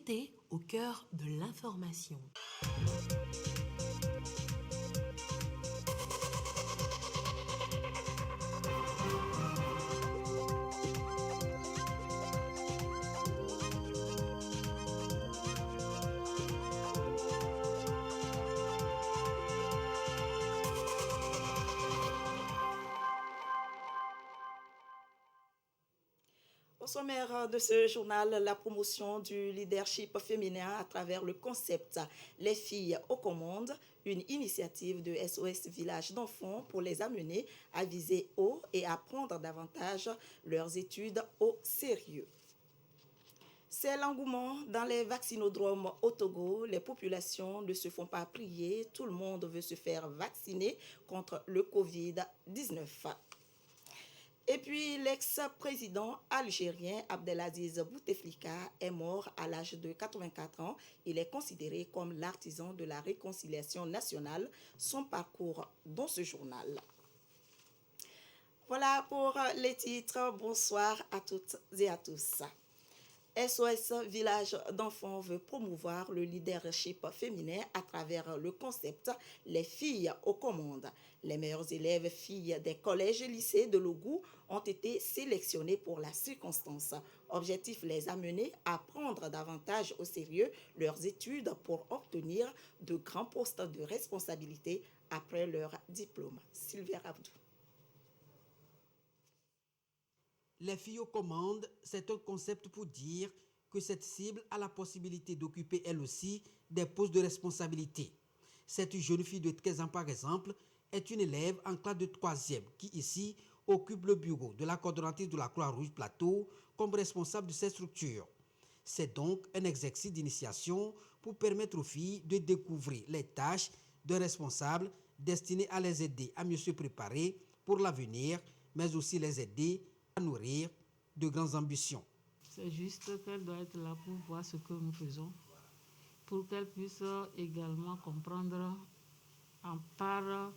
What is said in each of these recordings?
vérité au cœur de l'information. Au sommaire de ce journal, la promotion du leadership féminin à travers le concept Les filles aux commandes, une initiative de SOS Village d'enfants pour les amener à viser haut et à prendre davantage leurs études au sérieux. C'est l'engouement dans les vaccinodromes au Togo. Les populations ne se font pas prier. Tout le monde veut se faire vacciner contre le Covid-19. Et puis, l'ex-président algérien Abdelaziz Bouteflika est mort à l'âge de 84 ans. Il est considéré comme l'artisan de la réconciliation nationale. Son parcours dans ce journal. Voilà pour les titres. Bonsoir à toutes et à tous. SOS Village d'enfants veut promouvoir le leadership féminin à travers le concept Les filles aux commandes. Les meilleures élèves filles des collèges et lycées de Logou ont été sélectionnées pour la circonstance. Objectif, les amener à prendre davantage au sérieux leurs études pour obtenir de grands postes de responsabilité après leur diplôme. Sylvia Abdou. Les filles aux commandes, c'est un concept pour dire que cette cible a la possibilité d'occuper elle aussi des postes de responsabilité. Cette jeune fille de 13 ans par exemple est une élève en classe de 3e qui ici occupe le bureau de la coordonnatrice de la Croix-Rouge Plateau comme responsable de cette structure. C'est donc un exercice d'initiation pour permettre aux filles de découvrir les tâches de responsables destinées à les aider à mieux se préparer pour l'avenir, mais aussi les aider à nourrir de grandes ambitions. C'est juste qu'elle doit être là pour voir ce que nous faisons, pour qu'elle puisse également comprendre en part,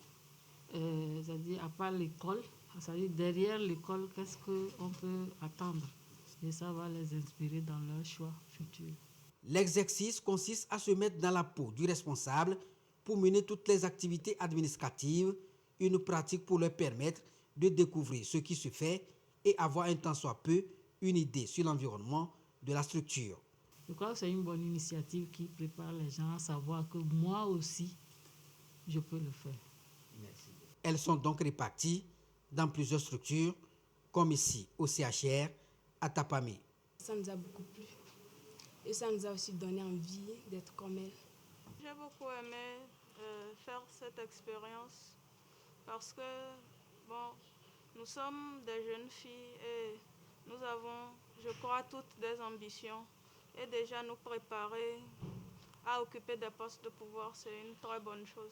c'est-à-dire à part l'école, c'est-à-dire derrière l'école, qu'est-ce qu'on peut attendre. Et ça va les inspirer dans leur choix futur. L'exercice consiste à se mettre dans la peau du responsable pour mener toutes les activités administratives, une pratique pour leur permettre de découvrir ce qui se fait et avoir un tant soit peu une idée sur l'environnement de la structure. Je crois que c'est une bonne initiative qui prépare les gens à savoir que moi aussi, je peux le faire. Merci. Elles sont donc réparties dans plusieurs structures, comme ici au CHR à Tapamé. Ça nous a beaucoup plu et ça nous a aussi donné envie d'être comme elle. J'ai beaucoup aimé faire cette expérience parce que nous sommes des jeunes filles et nous avons, je crois, toutes des ambitions et déjà nous préparer à occuper des postes de pouvoir, c'est une très bonne chose.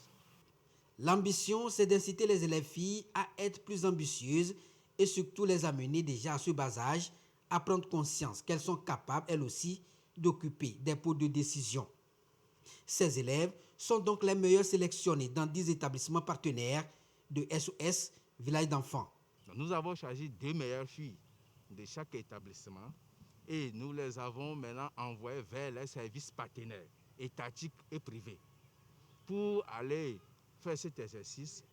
L'ambition, c'est d'inciter les élèves filles à être plus ambitieuses et surtout les amener déjà à ce bas âge à prendre conscience qu'elles sont capables, elles aussi, d'occuper des postes de décision. Ces élèves sont donc les meilleurs sélectionnés dans 10 établissements partenaires de SOS Village d'enfants. Nous avons choisi 2 meilleures filles de chaque établissement et nous les avons maintenant envoyées vers les services partenaires, étatiques et privés, pour aller faire cet exercice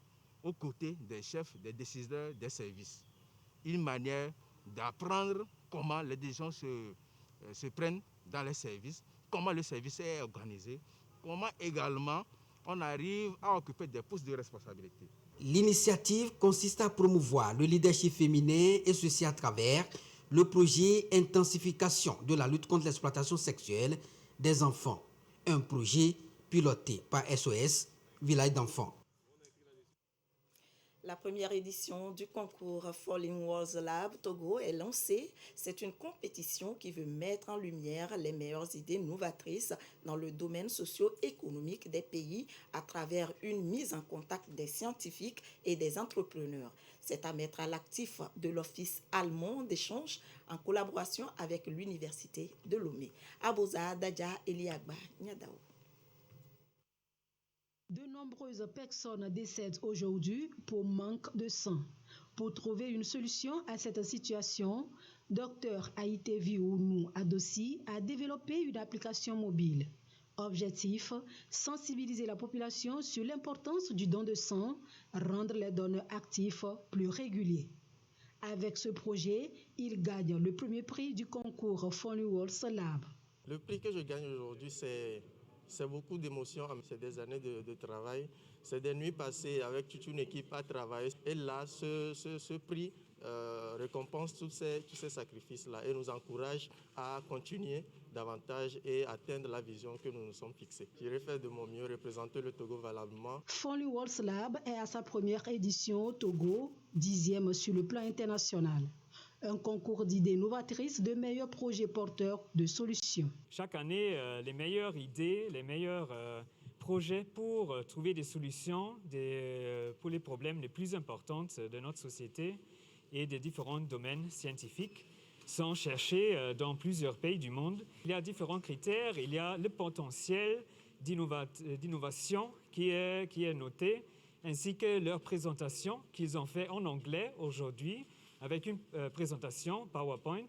aux côtés des chefs, des décideurs des services. Une manière d'apprendre comment les décisions se prennent dans les services, comment le service est organisé, comment également on arrive à occuper des postes de responsabilité. L'initiative consiste à promouvoir le leadership féminin et ceci à travers le projet Intensification de la lutte contre l'exploitation sexuelle des enfants, un projet piloté par SOS Village d'enfants. La première édition du concours Falling Walls Lab Togo est lancée. C'est une compétition qui veut mettre en lumière les meilleures idées novatrices dans le domaine socio-économique des pays à travers une mise en contact des scientifiques et des entrepreneurs. C'est à mettre à l'actif de l'Office allemand d'échange en collaboration avec l'Université de Lomé. Aboza Dadja Eliagba Nyadao. De nombreuses personnes décèdent aujourd'hui pour manque de sang. Pour trouver une solution à cette situation, Dr Aïtevi Ounou Adossi a développé une application mobile. Objectif, sensibiliser la population sur l'importance du don de sang, rendre les donneurs actifs plus réguliers. Avec ce projet, il gagne le premier prix du concours Fonly Walls Lab. Le prix que je gagne aujourd'hui, c'est beaucoup d'émotions. C'est des années de travail. C'est des nuits passées avec toute une équipe à travailler. Et là, ce prix récompense tous ces sacrifices-là et nous encourage à continuer davantage et atteindre la vision que nous nous sommes fixés. J'irai faire de mon mieux, représenter le Togo valablement. Fonly Walls Lab est à sa première édition au Togo, 10e sur le plan international. Un concours d'idées novatrices de meilleurs projets porteurs de solutions. Chaque année, les meilleures idées, les meilleurs projets pour trouver des solutions pour les problèmes les plus importants de notre société et des différents domaines scientifiques sont cherchés dans plusieurs pays du monde. Il y a différents critères. Il y a le potentiel d'innovation qui est noté, ainsi que leur présentation qu'ils ont fait en anglais aujourd'hui, avec une présentation PowerPoint.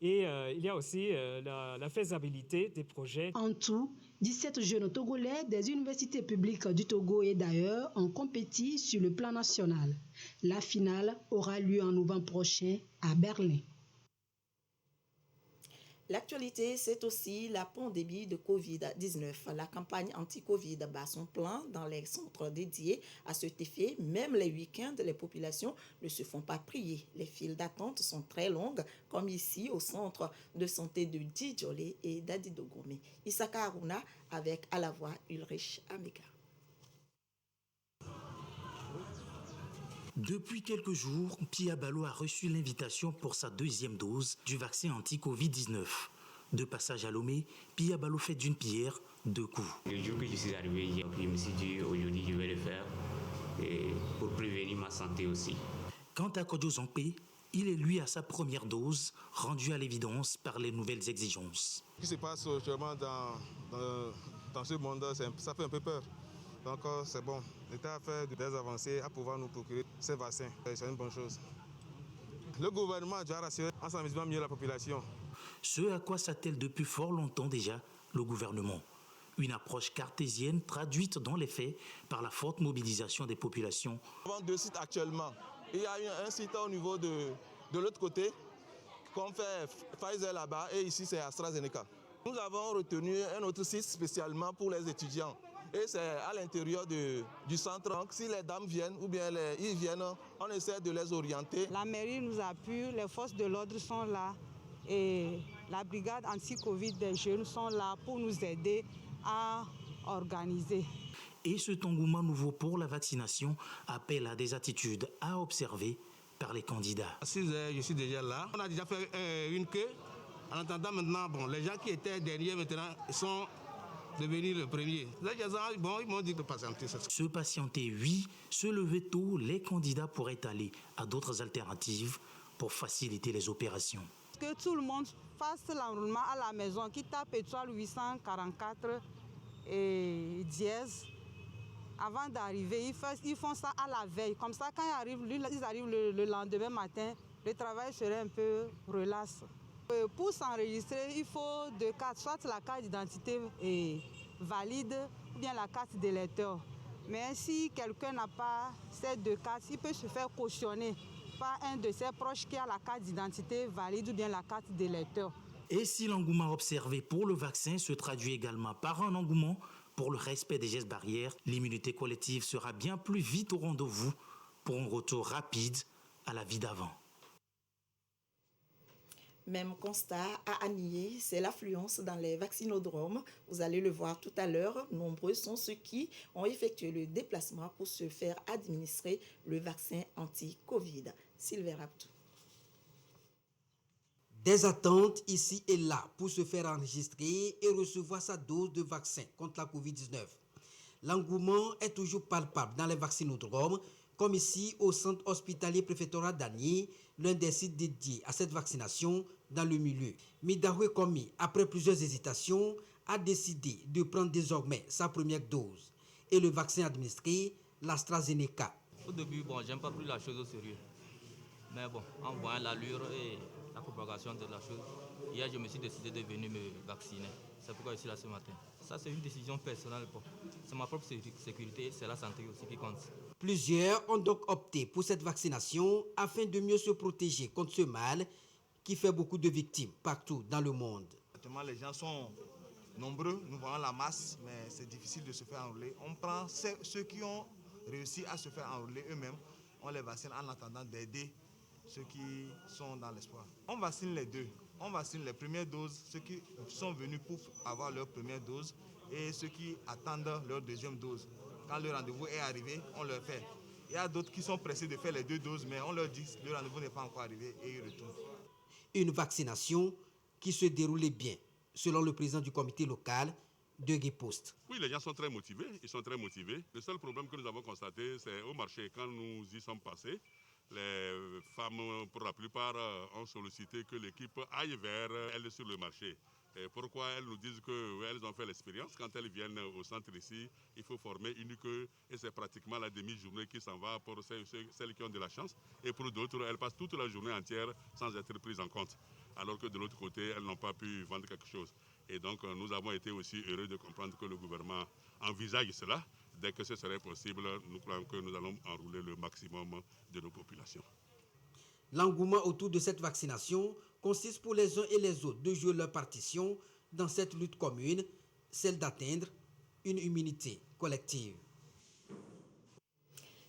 Et il y a aussi la faisabilité des projets. En tout, 17 jeunes Togolais des universités publiques du Togo et d'ailleurs ont compéti sur le plan national. La finale aura lieu en novembre prochain à Berlin. L'actualité, c'est aussi la pandémie de Covid-19. La campagne anti-Covid bat son plein dans les centres dédiés à cet effet. Même les week-ends, les populations ne se font pas prier. Les files d'attente sont très longues, comme ici au centre de santé de Djidjolé et d'Adidogomé. Isaka Aruna avec à la voix Ulrich Amega. Depuis quelques jours, Pia Balo a reçu l'invitation pour sa deuxième dose du vaccin anti-Covid-19. De passage à Lomé, Pia Balo fait d'une pierre deux coups. Le jour que je suis arrivé, je me suis dit aujourd'hui je vais le faire et pour prévenir ma santé aussi. Quant à Kodjo Zompé, il est lui à sa première dose, rendu à l'évidence par les nouvelles exigences. Ce qui se passe actuellement dans ce monde, ça fait un peu peur. Donc c'est bon, l'État a fait des avancées à pouvoir nous procurer ces vaccins. C'est une bonne chose. Le gouvernement doit rassurer en sensibilisant mieux la population. Ce à quoi s'attelle depuis fort longtemps déjà le gouvernement. Une approche cartésienne traduite dans les faits par la forte mobilisation des populations. Nous avons deux sites actuellement. Il y a un site au niveau de l'autre côté, qu'on fait Pfizer là-bas, et ici c'est AstraZeneca. Nous avons retenu un autre site spécialement pour les étudiants. Et c'est à l'intérieur du centre. Donc si les dames viennent ou bien ils viennent, on essaie de les orienter. La mairie nous appuie, les forces de l'ordre sont là et la brigade anti-Covid des jeunes sont là pour nous aider à organiser. Et cet engouement nouveau pour la vaccination appelle à des attitudes à observer par les candidats. À 6 heures, je suis déjà là. On a déjà fait une queue. En attendant maintenant, les gens qui étaient derniers maintenant sont devenir le premier. Ils m'ont dit de patienter. Se patienter, oui. Se lever tôt, les candidats pourraient aller à d'autres alternatives pour faciliter les opérations. Que tout le monde fasse l'enroulement à la maison, qui tape étoile 844 et dièse. Avant d'arriver, ils font ça à la veille. Comme ça, quand ils arrivent le lendemain matin, le travail serait un peu relax. Pour s'enregistrer, il faut deux cartes, soit la carte d'identité est valide ou bien la carte d'électeur. Mais si quelqu'un n'a pas ces deux cartes, il peut se faire cautionner par un de ses proches qui a la carte d'identité valide ou bien la carte d'électeur. Et si l'engouement observé pour le vaccin se traduit également par un engouement pour le respect des gestes barrières, l'immunité collective sera bien plus vite au rendez-vous pour un retour rapide à la vie d'avant. Même constat à Annier, c'est l'affluence dans les vaccinodromes. Vous allez le voir tout à l'heure, nombreux sont ceux qui ont effectué le déplacement pour se faire administrer le vaccin anti-Covid. Sylvain Raptou. Des attentes ici et là pour se faire enregistrer et recevoir sa dose de vaccin contre la Covid-19. L'engouement est toujours palpable dans les vaccinodromes, comme ici au centre hospitalier préfectoral d'Anié, l'un des sites dédiés à cette vaccination dans le milieu. Midahwe Komi, après plusieurs hésitations, a décidé de prendre désormais sa première dose et le vaccin administré, l'AstraZeneca. Au début, j'aime pas pris la chose au sérieux. Mais bon, en voyant l'allure et la la propagation de la chose. Hier, je me suis décidé de venir me vacciner. C'est pourquoi je suis là ce matin. Ça, c'est une décision personnelle. C'est ma propre sécurité, c'est la santé aussi qui compte. Plusieurs ont donc opté pour cette vaccination afin de mieux se protéger contre ce mal qui fait beaucoup de victimes partout dans le monde. Actuellement, les gens sont nombreux, nous voyons la masse, mais c'est difficile de se faire enrôler. On prend ceux qui ont réussi à se faire enrôler eux-mêmes, on les vaccine en attendant d'aider ceux qui sont dans l'espoir. On vaccine les deux. On vaccine les premières doses, ceux qui sont venus pour avoir leur première dose et ceux qui attendent leur deuxième dose. Quand le rendez-vous est arrivé, on leur fait. Il y a d'autres qui sont pressés de faire les 2 doses, mais on leur dit que le rendez-vous n'est pas encore arrivé et ils retournent. Une vaccination qui se déroulait bien, selon le président du comité local de Guépost. Oui, les gens sont très motivés, ils sont très motivés. Le seul problème que nous avons constaté, c'est au marché, quand nous y sommes passés, les femmes, pour la plupart, ont sollicité que l'équipe aille vers elles sur le marché. Et pourquoi elles nous disent qu'elles ont fait l'expérience? Quand elles viennent au centre ici, il faut former une queue et c'est pratiquement la demi-journée qui s'en va pour celles qui ont de la chance. Et pour d'autres, elles passent toute la journée entière sans être prises en compte. Alors que de l'autre côté, elles n'ont pas pu vendre quelque chose. Et donc, nous avons été aussi heureux de comprendre que le gouvernement envisage cela. Dès que ce serait possible, nous croyons que nous allons enrôler le maximum de nos populations. L'engouement autour de cette vaccination consiste pour les uns et les autres de jouer leur partition dans cette lutte commune, celle d'atteindre une immunité collective.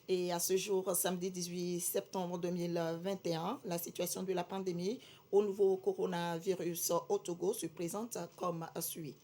Et à ce jour, samedi 18 septembre 2021, la situation de la pandémie au nouveau coronavirus au Togo se présente comme suit.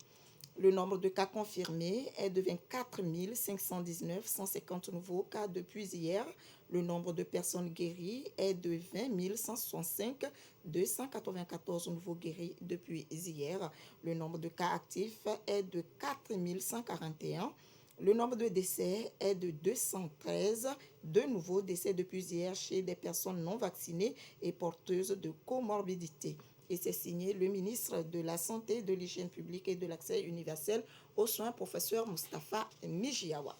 Le nombre de cas confirmés est de 24 519, 150 nouveaux cas depuis hier. Le nombre de personnes guéries est de 20 165, 294 nouveaux guéris depuis hier. Le nombre de cas actifs est de 4 141. Le nombre de décès est de 213, 2 nouveaux décès depuis hier chez des personnes non vaccinées et porteuses de comorbidités. Et c'est signé le ministre de la Santé, de l'Hygiène publique et de l'Accès universel aux soins, professeur Moustapha Mijiawa.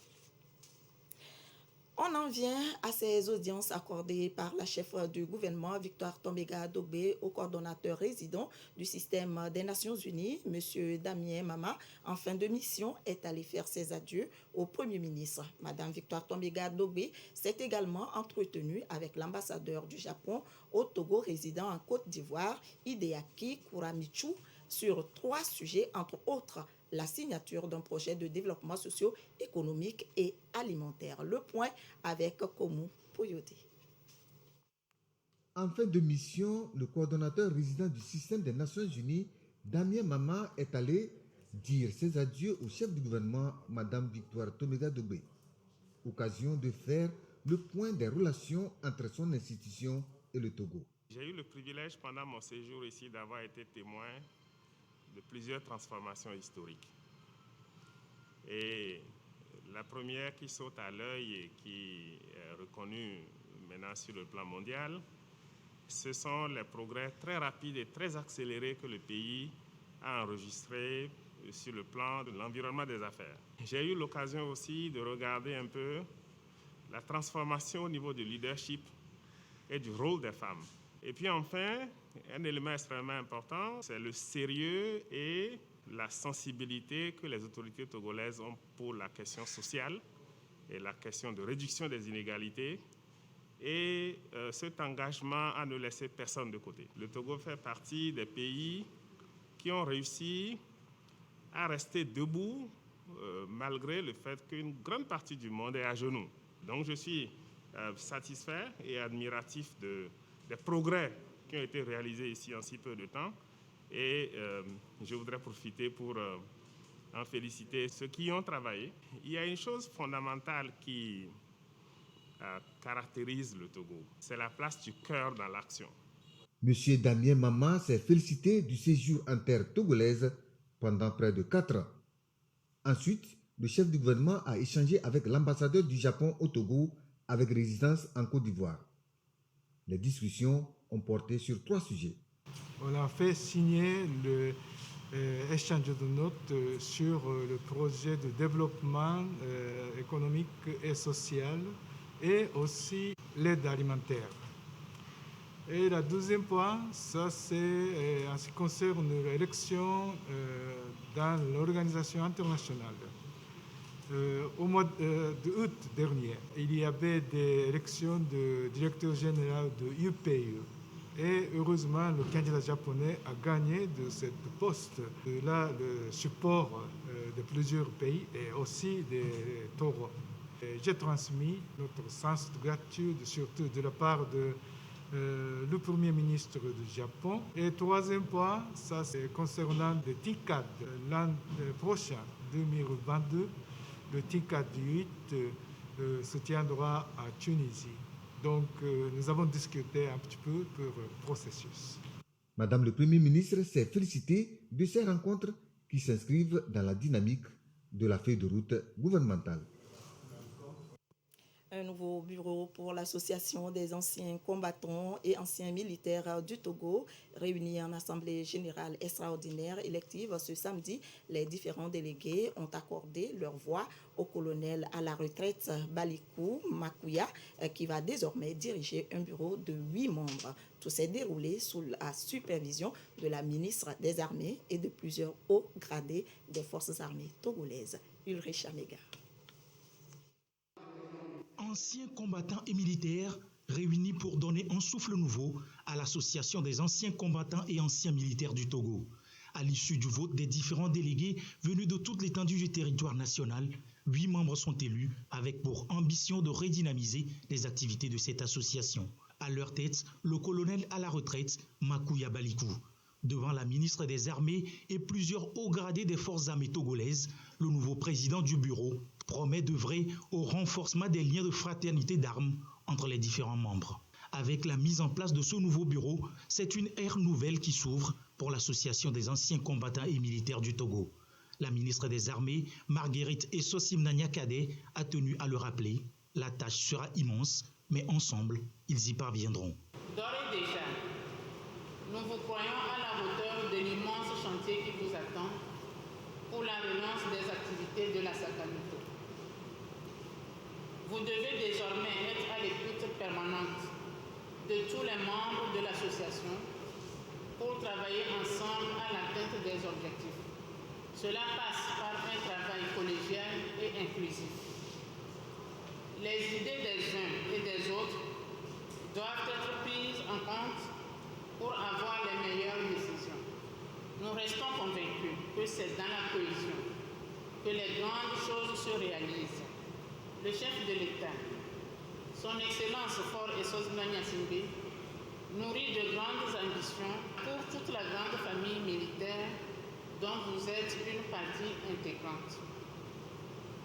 On en vient à ces audiences accordées par la chef du gouvernement, Victoire Tombega Dogbe, au coordonnateur résident du système des Nations Unies, M. Damien Mama, en fin de mission, est allé faire ses adieux au Premier ministre. Mme Victoire Tombega Dogbe s'est également entretenue avec l'ambassadeur du Japon au Togo résident en Côte d'Ivoire, Hideaki Kuramichu, sur 3 sujets, entre autres la signature d'un projet de développement socio-économique et alimentaire. Le point avec Komu Poyote. En fin de mission, le coordonnateur résident du système des Nations Unies, Damien Mama, est allé dire ses adieux au chef du gouvernement, Mme Victoire Tombega Dogbe. Occasion de faire le point des relations entre son institution et le Togo. J'ai eu le privilège pendant mon séjour ici d'avoir été témoin de plusieurs transformations historiques. Et la première qui saute à l'œil et qui est reconnue maintenant sur le plan mondial, ce sont les progrès très rapides et très accélérés que le pays a enregistrés sur le plan de l'environnement des affaires. J'ai eu l'occasion aussi de regarder un peu la transformation au niveau du leadership et du rôle des femmes. Et puis enfin, un élément extrêmement important, c'est le sérieux et la sensibilité que les autorités togolaises ont pour la question sociale et la question de réduction des inégalités et cet engagement à ne laisser personne de côté. Le Togo fait partie des pays qui ont réussi à rester debout malgré le fait qu'une grande partie du monde est à genoux. Donc je suis satisfait et admiratif des progrès qui ont été réalisés ici en si peu de temps. Et je voudrais profiter pour en féliciter ceux qui y ont travaillé. Il y a une chose fondamentale qui caractérise le Togo, c'est la place du cœur dans l'action. M. Damien Mama s'est félicité du séjour en terre togolaise pendant près de 4 ans. Ensuite, le chef du gouvernement a échangé avec l'ambassadeur du Japon au Togo avec résidence en Côte d'Ivoire. Les discussions ont porté sur 3 sujets. On a fait signer l'échange de notes sur le projet de développement économique et social et aussi l'aide alimentaire. Et le deuxième point, ça c'est en ce qui concerne l'élection dans l'organisation internationale. Au mois d'août dernier, il y avait des élections de directeur général de UPE. Et heureusement, le candidat japonais a gagné de ce poste. Là, le support de plusieurs pays et aussi des taureaux. J'ai transmis notre sens de gratitude, surtout de la part de le Premier ministre du Japon. Et troisième point, ça c'est concernant le TICAD. L'an prochain, 2022, le TICAD 8 se tiendra à Tunisie. Donc nous avons discuté un petit peu pour le processus. Madame le Premier ministre s'est félicitée de ces rencontres qui s'inscrivent dans la dynamique de la feuille de route gouvernementale. Un nouveau bureau pour l'association des anciens combattants et anciens militaires du Togo, réuni en assemblée générale extraordinaire élective ce samedi. Les différents délégués ont accordé leur voix au colonel à la retraite Balikou Makouya, qui va désormais diriger un bureau de 8 membres. Tout s'est déroulé sous la supervision de la ministre des Armées et de plusieurs hauts gradés des forces armées togolaises. Ulrich Amega. Anciens combattants et militaires réunis pour donner un souffle nouveau à l'association des anciens combattants et anciens militaires du Togo. À l'issue du vote des différents délégués venus de toute l'étendue du territoire national, 8 membres sont élus avec pour ambition de redynamiser les activités de cette association. À leur tête, le colonel à la retraite, Makouya Balikou. Devant la ministre des Armées et plusieurs hauts gradés des forces armées togolaises, le nouveau président du bureau promet d'œuvrer au renforcement des liens de fraternité d'armes entre les différents membres. Avec la mise en place de ce nouveau bureau, c'est une ère nouvelle qui s'ouvre pour l'association des anciens combattants et militaires du Togo. La ministre des Armées, Marguerite Essosim Kade, a tenu à le rappeler. La tâche sera immense, mais ensemble, ils y parviendront. D'ores et déjà, nous vous croyons à la hauteur de l'immense chantier qui vous attend pour la relance des activités de la Sakalito. Vous devez désormais être à l'écoute permanente de tous les membres de l'association pour travailler ensemble à l'atteinte des objectifs. Cela passe par un travail collégial et inclusif. Les idées des uns et des autres doivent être prises en compte pour avoir les meilleures décisions. Nous restons convaincus que c'est dans la cohésion que les grandes choses se réalisent. Le chef de l'État, son Excellence Fort Essosim Nyasimbe, nourrit de grandes ambitions pour toute la grande famille militaire dont vous êtes une partie intégrante.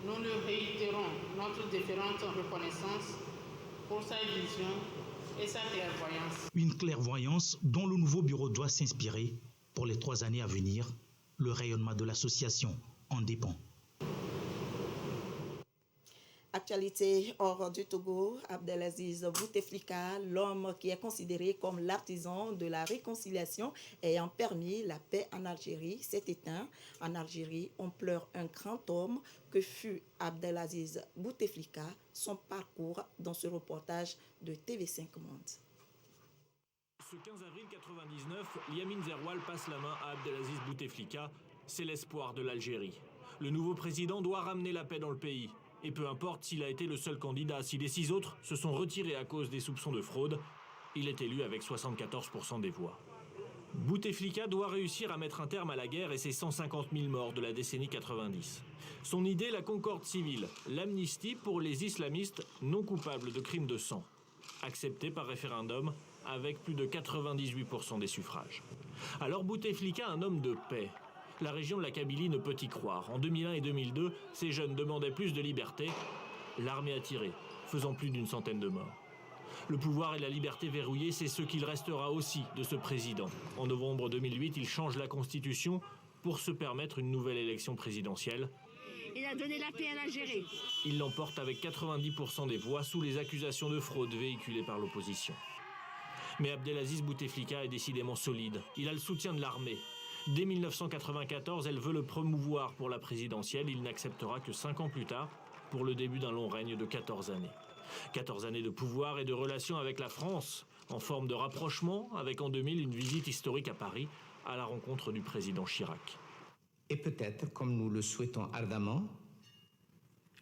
Nous lui réitérons notre différente reconnaissance pour sa vision et sa clairvoyance. Une clairvoyance dont le nouveau bureau doit s'inspirer pour les 3 années à venir. Le rayonnement de l'association en dépend. Actualité hors du Togo, Abdelaziz Bouteflika, l'homme qui est considéré comme l'artisan de la réconciliation ayant permis la paix en Algérie, s'est éteint. En Algérie, on pleure un grand homme que fut Abdelaziz Bouteflika, son parcours dans ce reportage de TV5 Monde. Ce 15 avril 1999, Yamin Zerwal passe la main à Abdelaziz Bouteflika. C'est l'espoir de l'Algérie. Le nouveau président doit ramener la paix dans le pays. Et peu importe s'il a été le seul candidat, si les 6 autres se sont retirés à cause des soupçons de fraude, il est élu avec 74% des voix. Bouteflika doit réussir à mettre un terme à la guerre et ses 150 000 morts de la décennie 90. Son idée, la concorde civile, l'amnistie pour les islamistes non coupables de crimes de sang, acceptée par référendum avec plus de 98% des suffrages. Alors Bouteflika, un homme de paix. La région de la Kabylie ne peut y croire. En 2001 et 2002, ces jeunes demandaient plus de liberté. L'armée a tiré, faisant plus d'100 de morts. Le pouvoir et la liberté verrouillés, c'est ce qu'il restera aussi de ce président. En novembre 2008, il change la constitution pour se permettre une nouvelle élection présidentielle. Il a donné la paix à l'Algérie. Il l'emporte avec 90% des voix sous les accusations de fraude véhiculées par l'opposition. Mais Abdelaziz Bouteflika est décidément solide. Il a le soutien de l'armée. Dès 1994, elle veut le promouvoir pour la présidentielle. Il n'acceptera que 5 ans plus tard pour le début d'un long règne de 14 années. 14 années de pouvoir et de relations avec la France, en forme de rapprochement, avec en 2000 une visite historique à Paris, à la rencontre du président Chirac. Et peut-être, comme nous le souhaitons ardemment,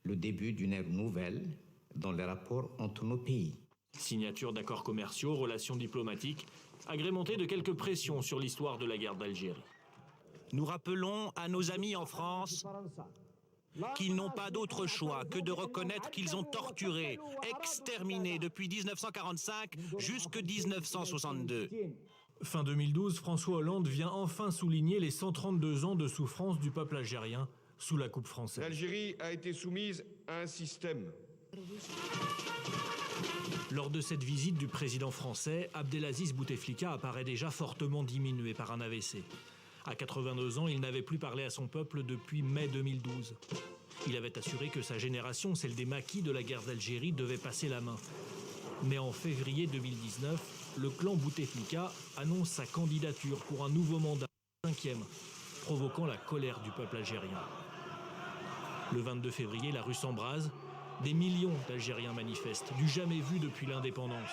le début d'une ère nouvelle dans les rapports entre nos pays. Signature d'accords commerciaux, relations diplomatiques, agrémentées de quelques pressions sur l'histoire de la guerre d'Algérie. Nous rappelons à nos amis en France qu'ils n'ont pas d'autre choix que de reconnaître qu'ils ont torturé, exterminé depuis 1945 jusqu'en 1962. Fin 2012, François Hollande vient enfin souligner les 132 ans de souffrance du peuple algérien sous la coupe française. L'Algérie a été soumise à un système. Lors de cette visite du président français, Abdelaziz Bouteflika apparaît déjà fortement diminué par un AVC. À 82 ans, il n'avait plus parlé à son peuple depuis mai 2012. Il avait assuré que sa génération, celle des maquis de la guerre d'Algérie, devait passer la main. Mais en février 2019, le clan Bouteflika annonce sa candidature pour un nouveau mandat, 5e, provoquant la colère du peuple algérien. Le 22 février, la rue s'embrase. Des millions d'Algériens manifestent, du jamais vu depuis l'indépendance.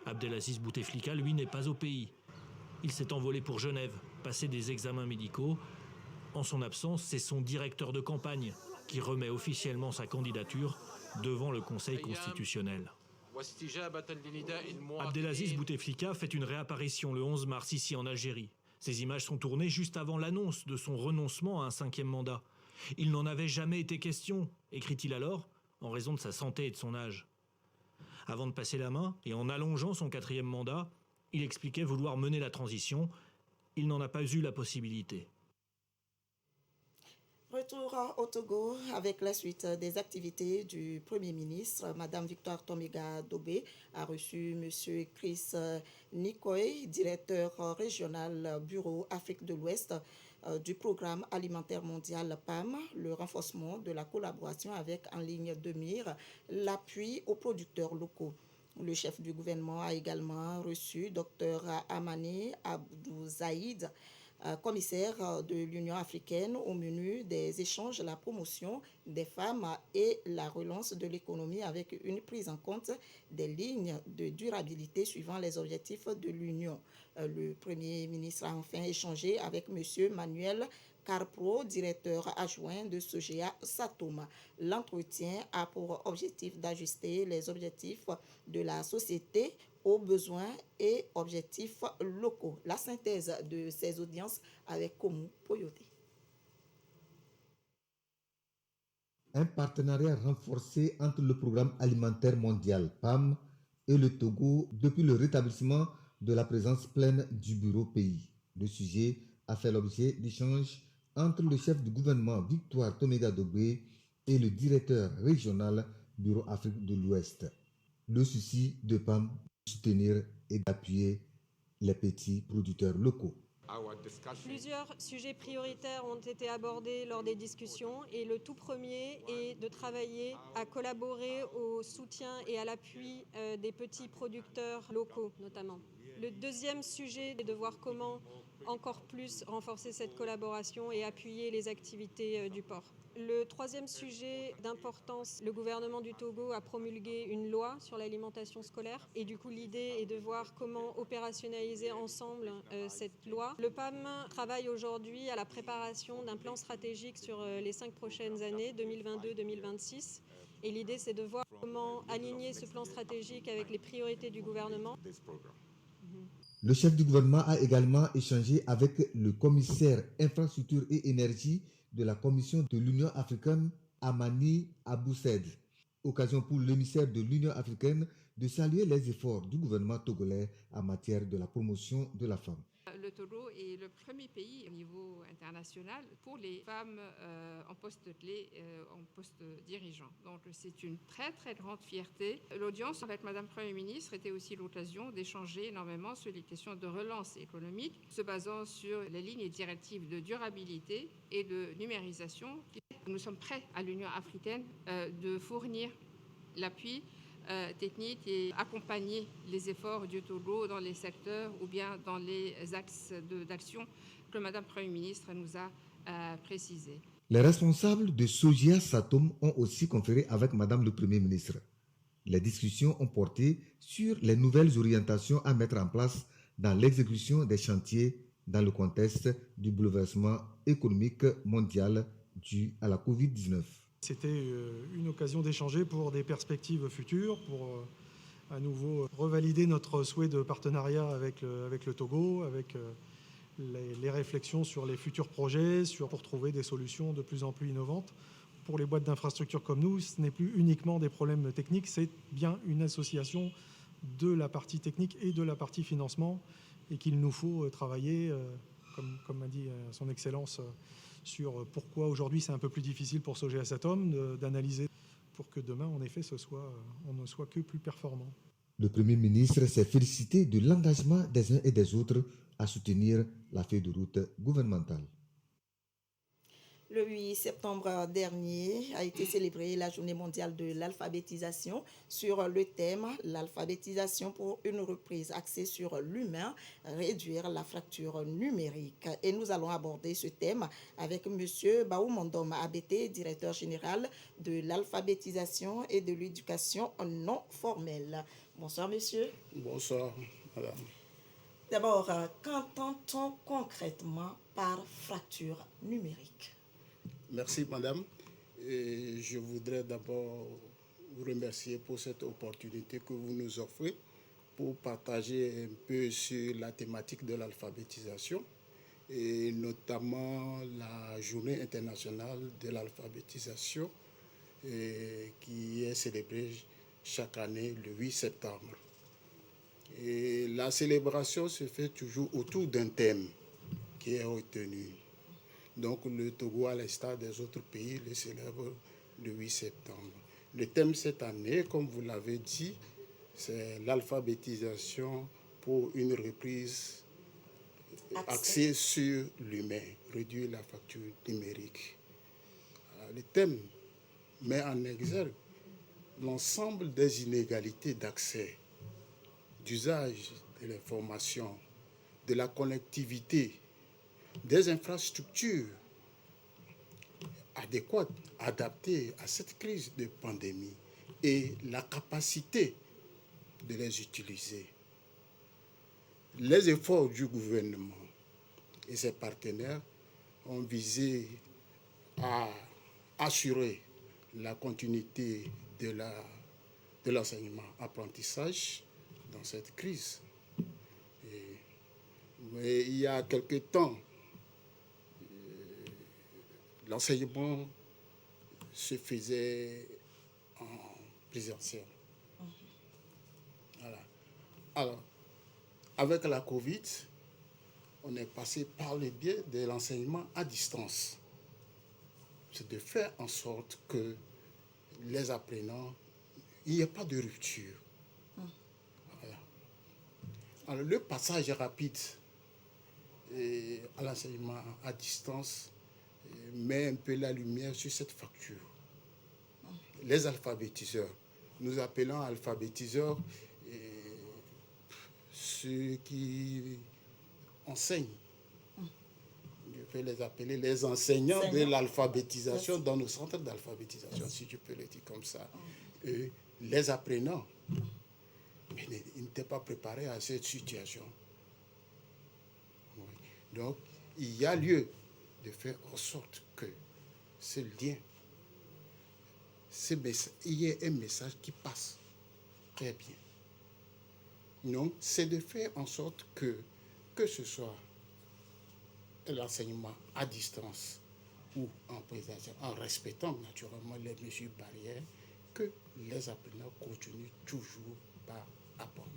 Abdelaziz Bouteflika, lui, n'est pas au pays. Il s'est envolé pour Genève, passer des examens médicaux. En son absence, c'est son directeur de campagne qui remet officiellement sa candidature devant le Conseil constitutionnel. Abdelaziz Bouteflika fait une réapparition le 11 mars ici en Algérie. Ces images sont tournées juste avant l'annonce de son renoncement à un 5e mandat. Il n'en avait jamais été question, écrit-il alors, en raison de sa santé et de son âge. Avant de passer la main et en allongeant son 4e mandat, il expliquait vouloir mener la transition. Il n'en a pas eu la possibilité. Retour au Togo avec la suite des activités du Premier ministre. Madame Victoire Tomiga Dobé a reçu M. Chris Nikoy, directeur régional Bureau Afrique de l'Ouest du Programme alimentaire mondial PAM, le renforcement de la collaboration avec en ligne de mire l'appui aux producteurs locaux. Le chef du gouvernement a également reçu Dr Amani Abdou Zaïd, commissaire de l'Union africaine, au menu des échanges, la promotion des femmes et la relance de l'économie avec une prise en compte des lignes de durabilité suivant les objectifs de l'Union. Le Premier ministre a enfin échangé avec M. Manuel Carpro, directeur adjoint de SOGEA Satoma. L'entretien a pour objectif d'ajuster les objectifs de la société aux besoins et objectifs locaux. La synthèse de ces audiences avec Komu Poyote. Un partenariat renforcé entre le Programme alimentaire mondial PAM et le Togo depuis le rétablissement de la présence pleine du bureau pays. Le sujet a fait l'objet d'échanges entre le chef du gouvernement Victoire Tomiga Dobé et le directeur régional Bureau Afrique de l'Ouest. Le souci de PAM, soutenir et d'appuyer les petits producteurs locaux. Plusieurs sujets prioritaires ont été abordés lors des discussions et le tout premier est de travailler à collaborer au soutien et à l'appui des petits producteurs locaux notamment. Le deuxième sujet est de voir comment encore plus renforcer cette collaboration et appuyer les activités du port. Le troisième sujet d'importance, le gouvernement du Togo a promulgué une loi sur l'alimentation scolaire et du coup l'idée est de voir comment opérationnaliser ensemble cette loi. Le PAM travaille aujourd'hui à la préparation d'un plan stratégique sur les 5 prochaines années, 2022-2026. Et l'idée c'est de voir comment aligner ce plan stratégique avec les priorités du gouvernement. Le chef du gouvernement a également échangé avec le commissaire infrastructure et énergie de la Commission de l'Union africaine, Amani Aboussaid. Occasion pour l'émissaire de l'Union africaine de saluer les efforts du gouvernement togolais en matière de la promotion de la femme. Le Togo est le premier pays au niveau international pour les femmes en poste clé, en poste dirigeant. Donc c'est une très très grande fierté. L'audience avec Madame Premier ministre était aussi l'occasion d'échanger énormément sur les questions de relance économique, se basant sur les lignes et directives de durabilité et de numérisation. Nous sommes prêts à l'Union africaine de fournir l'appui technique et accompagner les efforts du Togo dans les secteurs ou bien dans les axes d'action que Madame Premier ministre nous a précisés. Les responsables de Sojia Satom ont aussi conféré avec Madame le Premier ministre. Les discussions ont porté sur les nouvelles orientations à mettre en place dans l'exécution des chantiers dans le contexte du bouleversement économique mondial dû à la Covid-19. C'était une occasion d'échanger pour des perspectives futures, pour à nouveau revalider notre souhait de partenariat avec le Togo, avec les réflexions sur les futurs projets, pour trouver des solutions de plus en plus innovantes. Pour les boîtes d'infrastructure comme nous, ce n'est plus uniquement des problèmes techniques, c'est bien une association de la partie technique et de la partie financement, et qu'il nous faut travailler, comme a dit son Excellence, sur pourquoi aujourd'hui c'est un peu plus difficile pour Sojia Satom d'analyser pour que demain, en effet, on ne soit que plus performant. Le Premier ministre s'est félicité de l'engagement des uns et des autres à soutenir la feuille de route gouvernementale. Le 8 septembre dernier a été célébrée la Journée mondiale de l'alphabétisation sur le thème « L'alphabétisation pour une reprise axée sur l'humain, réduire la fracture numérique ». Et nous allons aborder ce thème avec M. Baoumondom Abete, directeur général de l'alphabétisation et de l'éducation non formelle. Bonsoir, monsieur. Bonsoir, madame. D'abord, qu'entend-on concrètement par fracture numérique? Merci, madame. Et je voudrais d'abord vous remercier pour cette opportunité que vous nous offrez pour partager un peu sur la thématique de l'alphabétisation et notamment la Journée internationale de l'alphabétisation qui est célébrée chaque année le 8 septembre. Et la célébration se fait toujours autour d'un thème qui est retenu. Donc le Togo, à l'instar des autres pays, le célèbre le 8 septembre. Le thème cette année, comme vous l'avez dit, c'est l'alphabétisation pour une reprise axée sur l'humain, réduire la fracture numérique. Le thème met en exergue l'ensemble des inégalités d'accès, d'usage de l'information, de la connectivité, des infrastructures adéquates, adaptées à cette crise de pandémie et la capacité de les utiliser. Les efforts du gouvernement et ses partenaires ont visé à assurer la continuité de l'enseignement-apprentissage dans cette crise. Mais il y a quelque temps, l'enseignement se faisait en présentiel. Voilà. Alors, avec la Covid, on est passé par le biais de l'enseignement à distance. C'est de faire en sorte que les apprenants, il n'y ait pas de rupture. Voilà. Alors, le passage rapide à l'enseignement à distance met un peu la lumière sur cette fracture. Les alphabétiseurs, nous appelons alphabétiseurs ceux qui enseignent. Je peux les appeler les enseignants de l'alphabétisation dans nos centres d'alphabétisation, si je peux le dire comme ça. Les apprenants, ils n'étaient pas préparés à cette situation. Donc, il y a lieu de faire en sorte que ce lien, il y ait un message qui passe très bien. Non, c'est de faire en sorte que ce soit l'enseignement à distance ou en présentiel, en respectant naturellement les mesures barrières, que les apprenants continuent toujours par apprendre.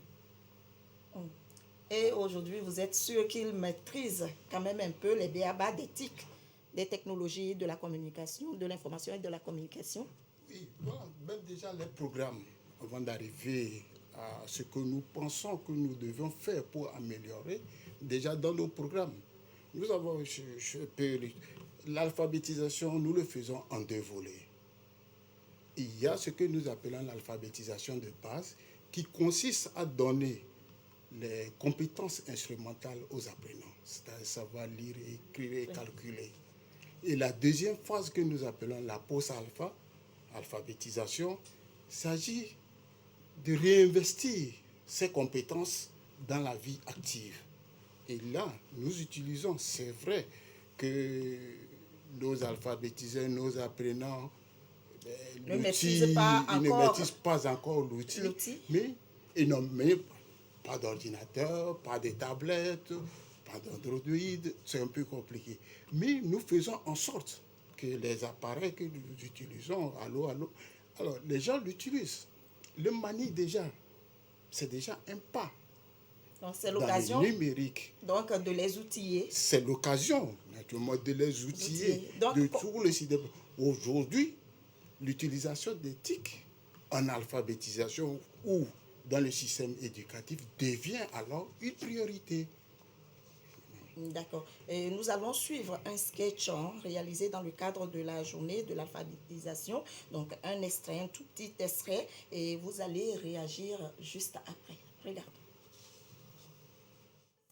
Et aujourd'hui, vous êtes sûr qu'ils maîtrisent quand même un peu les b.a.-ba d'éthique des technologies de la communication, de l'information et de la communication? Oui, voilà, même déjà les programmes, avant d'arriver à ce que nous pensons que nous devons faire pour améliorer, déjà dans nos programmes. Nous avons l'alphabétisation, nous le faisons en deux volets. Il y a ce que nous appelons l'alphabétisation de base, qui consiste à donner les compétences instrumentales aux apprenants, c'est-à-dire savoir lire, écrire et calculer. Et la deuxième phase que nous appelons la post-alpha, alphabétisation, s'agit de réinvestir ces compétences dans la vie active. Et là, nous utilisons, c'est vrai que nos alphabétiseurs, nos apprenants, ne maîtrisent pas ils ne maîtrisent pas encore l'outil, mais pas d'ordinateur, pas de tablettes, pas d'Android, c'est un peu compliqué. Mais nous faisons en sorte que les appareils que nous utilisons, alors les gens l'utilisent, le manient déjà. C'est déjà un pas. Donc c'est l'occasion numérique. Donc de les outiller. C'est l'occasion, naturellement, de les outiller, de tout le système. Aujourd'hui, l'utilisation des TIC en alphabétisation ou dans le système éducatif devient alors une priorité. D'accord. Et nous allons suivre un sketch réalisé dans le cadre de la journée de l'alphabétisation. Donc un extrait, un tout petit extrait, et vous allez réagir juste après. Regardez.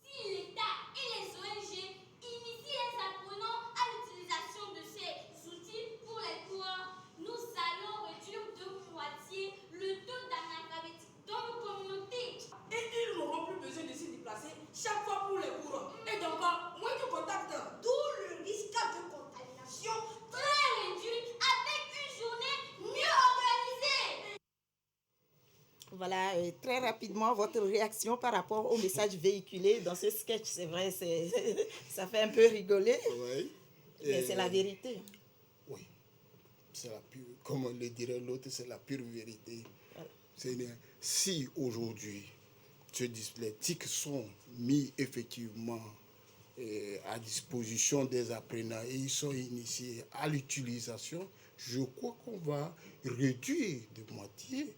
Si l'État et les ONG initient les apprenants à l'utilisation de ces outils pour les cours, nous allons réduire de moitié le taux d'analphabétisme dans nos communautés. Et ils n'auront plus besoin de se déplacer chaque fois pour les cours. Et donc, moins de contacts. D'où le risque de contamination très réduit avec une journée mieux organisée. Voilà, très rapidement, votre réaction par rapport au message véhiculé dans ce sketch. C'est vrai, ça fait un peu rigoler, oui. Mais c'est la vérité. Oui, c'est la pure, comme le dirait l'autre, c'est la pure vérité. Voilà. Si aujourd'hui, ce display TIC sont mis effectivement à disposition des apprenants et ils sont initiés à l'utilisation, je crois qu'on va réduire de moitié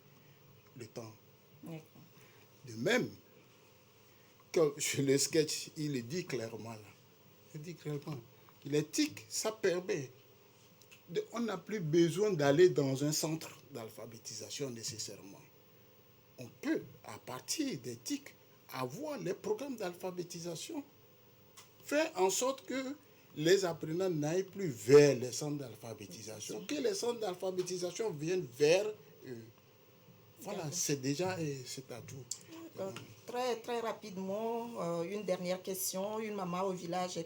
le temps. De même, que sur le sketch, il le dit clairement là. Il dit clairement, les TIC, ça permet. On n'a plus besoin d'aller dans un centre d'alphabétisation nécessairement. On peut, à partir des TIC, avoir les programmes d'alphabétisation, faire en sorte que les apprenants n'aillent plus vers les centres d'alphabétisation, que les centres d'alphabétisation viennent vers eux. Voilà, c'est déjà cet atout. Très, très rapidement, une dernière question. Une maman au village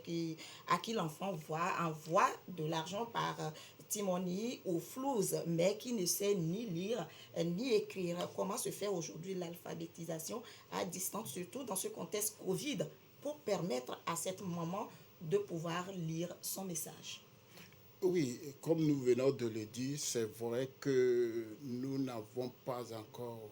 à qui l'enfant envoie de l'argent par Timoni ou Flouze, mais qui ne sait ni lire ni écrire. Comment se fait aujourd'hui l'alphabétisation à distance, surtout dans ce contexte Covid, pour permettre à cette maman de pouvoir lire son message? Oui, comme nous venons de le dire, c'est vrai que nous n'avons pas encore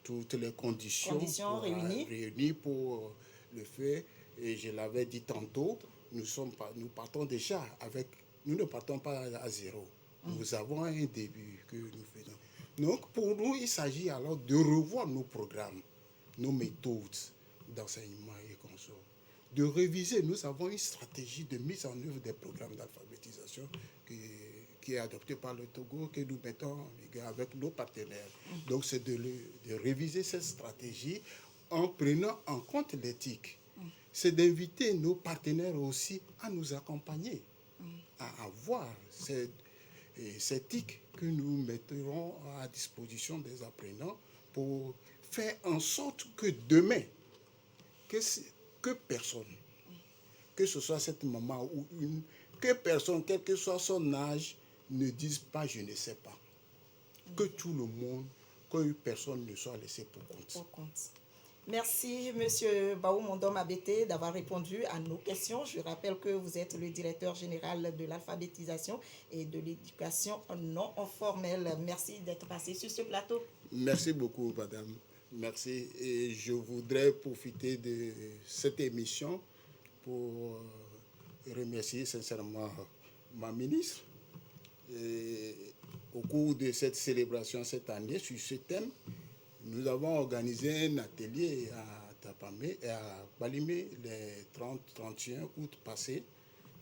toutes les conditions réunies pour le faire. Et je l'avais dit tantôt, nous partons déjà avec... Nous ne partons pas à zéro. Nous avons un début que nous faisons. Donc, pour nous, il s'agit alors de revoir nos programmes, nos méthodes d'enseignement et consorts. De réviser. Nous avons une stratégie de mise en œuvre des programmes d'alphabétisation qui est adoptée par le Togo, que nous mettons avec nos partenaires. Donc, c'est de réviser cette stratégie en prenant en compte l'éthique. C'est d'inviter nos partenaires aussi à nous accompagner, à avoir cette TIC que nous mettrons à disposition des apprenants pour faire en sorte que demain, que personne, que ce soit cette maman ou que personne, quel que soit son âge, ne dise pas je ne sais pas. Que tout le monde, que personne ne soit laissé pour compte. Merci, M. Baou Mondom Abete, d'avoir répondu à nos questions. Je rappelle que vous êtes le directeur général de l'alphabétisation et de l'éducation non formelle. Merci d'être passé sur ce plateau. Merci beaucoup, madame. Merci. Et je voudrais profiter de cette émission pour remercier sincèrement ma ministre. Et au cours de cette célébration cette année, sur ce thème, nous avons organisé un atelier à Tapamé et à Balimé les 30-31 août passés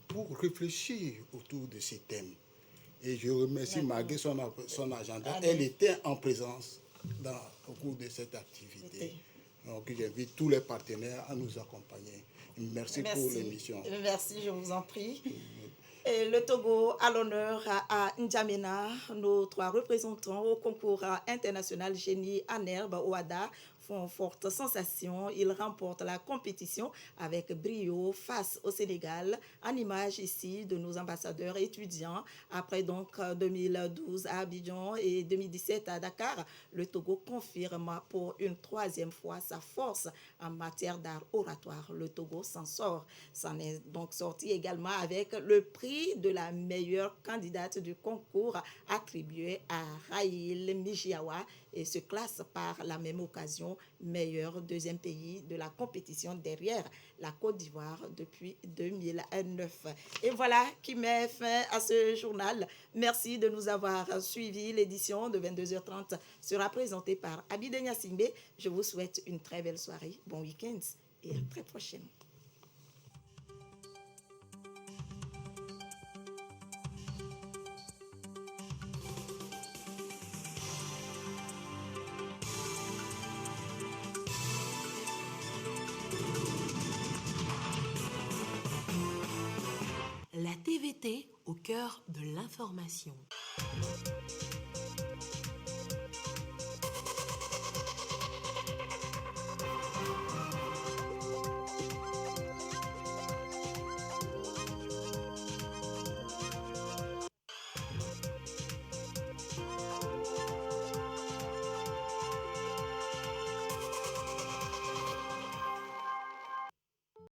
pour réfléchir autour de ces thèmes. Et je remercie Magué, son agenda. Elle était en présence au cours de cette activité. Donc j'invite tous les partenaires à nous accompagner. Merci pour l'émission. Merci, je vous en prie. Et le Togo a l'honneur à N'Djamena, nos 3 représentants au concours international génie en herbe OADA font forte sensation. Ils remportent la compétition avec brio face au Sénégal. En image ici de nos ambassadeurs étudiants. Après donc 2012 à Abidjan et 2017 à Dakar, le Togo confirme pour une 3e fois sa force en matière d'art oratoire. Le Togo s'en est donc sorti également avec le prix de la meilleure candidate du concours attribué à Raïl Mijiawa et se classe par la même occasion meilleur 2e pays de la compétition derrière la Côte d'Ivoire depuis 2009. Et voilà qui met fin à ce journal. Merci de nous avoir suivis. L'édition de 22h30 sera présentée par Abidenia Simbe. Je vous souhaite une très belle soirée, bon week-end et à très prochainement. La TVT au cœur de l'information.